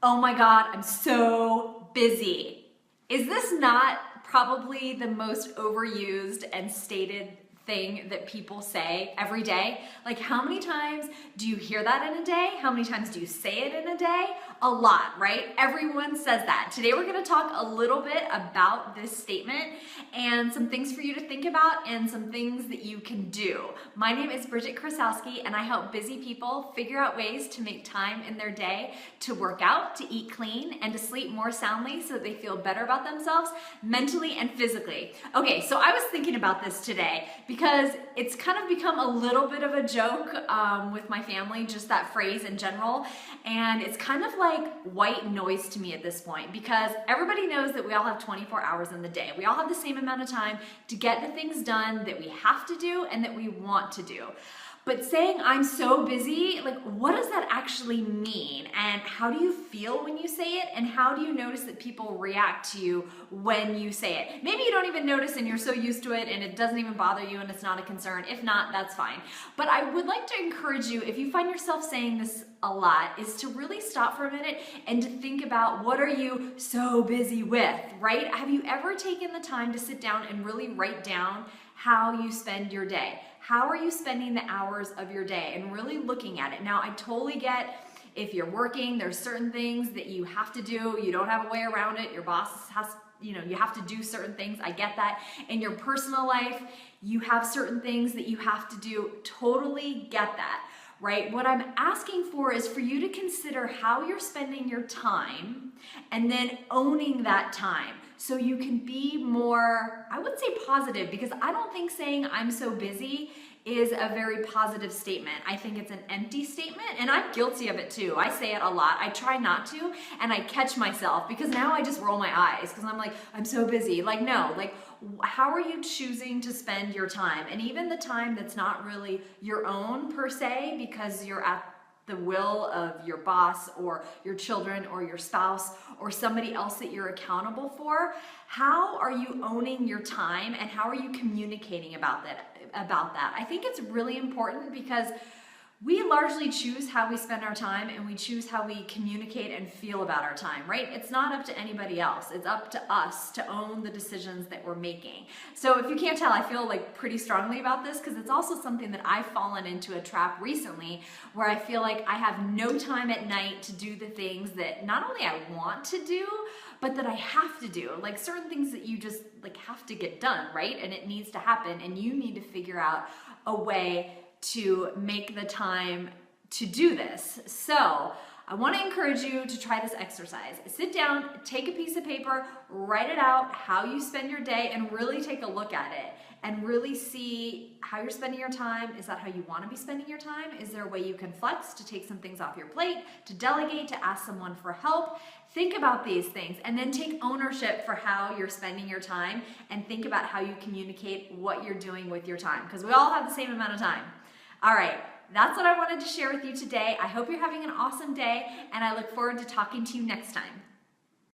Oh my God, I'm so busy. Is this not probably the most overused and stated thing that people say every day? Like, how many times do you hear that in a day? How many times do you say it in a day? A lot, right? Everyone says that. Today we're going to talk a little bit about this statement and some things for you to think about and some things that you can do. My name is Bridget Krasowski, and I help busy people figure out ways to make time in their day to work out, to eat clean, and to sleep more soundly so that they feel better about themselves mentally and physically. Okay, so I was thinking about this today because it's kind of become a little bit of a joke with my family, just that phrase in general. And it's kind of like white noise to me at this point because everybody knows that we all have 24 hours in the day. We all have the same amount of time to get the things done that we have to do and that we want to do. But saying I'm so busy, like, what does that actually mean? And how do you feel when you say it? And how do you notice that people react to you when you say it? Maybe you don't even notice and you're so used to it and it doesn't even bother you and it's not a concern. If not, that's fine. But I would like to encourage you, if you find yourself saying this a lot, is to really stop for a minute and to think about what are you so busy with, right? Have you ever taken the time to sit down and really write down how you spend your day? How are you spending the hours of your day and really looking at it? Now, I totally get if you're working, there's certain things that you have to do. You don't have a way around it. Your boss has, you have to do certain things. I get that. In your personal life, you have certain things that you have to do. Totally get that, right? What I'm asking for is for you to consider how you're spending your time and then owning that time so you can be more, I would say positive, because I don't think saying I'm so busy is a very positive statement. I think it's an empty statement, and I'm guilty of it too. I say it a lot. I try not to, and I catch myself because now I just roll my eyes because I'm like, I'm so busy. Like, no, like, how are you choosing to spend your time? And even the time that's not really your own per se, because you're at the will of your boss or your children or your spouse or somebody else that you're accountable for, how are you owning your time and how are you communicating about that? I think it's really important because we largely choose how we spend our time and we choose how we communicate and feel about our time, right? It's not up to anybody else. It's up to us to own the decisions that we're making. So if you can't tell, I feel like pretty strongly about this because it's also something that I've fallen into a trap recently where I feel like I have no time at night to do the things that not only I want to do, but that I have to do. Like certain things that you just like have to get done, right? And it needs to happen and you need to figure out a way to make the time to do this. So I want to encourage you to try this exercise. Sit down, take a piece of paper, write it out, how you spend your day, and really take a look at it and really see how you're spending your time. Is that how you want to be spending your time? Is there a way you can flex to take some things off your plate, to delegate, to ask someone for help? Think about these things and then take ownership for how you're spending your time and think about how you communicate what you're doing with your time because we all have the same amount of time. All right, that's what I wanted to share with you today. I hope you're having an awesome day, and I look forward to talking to you next time.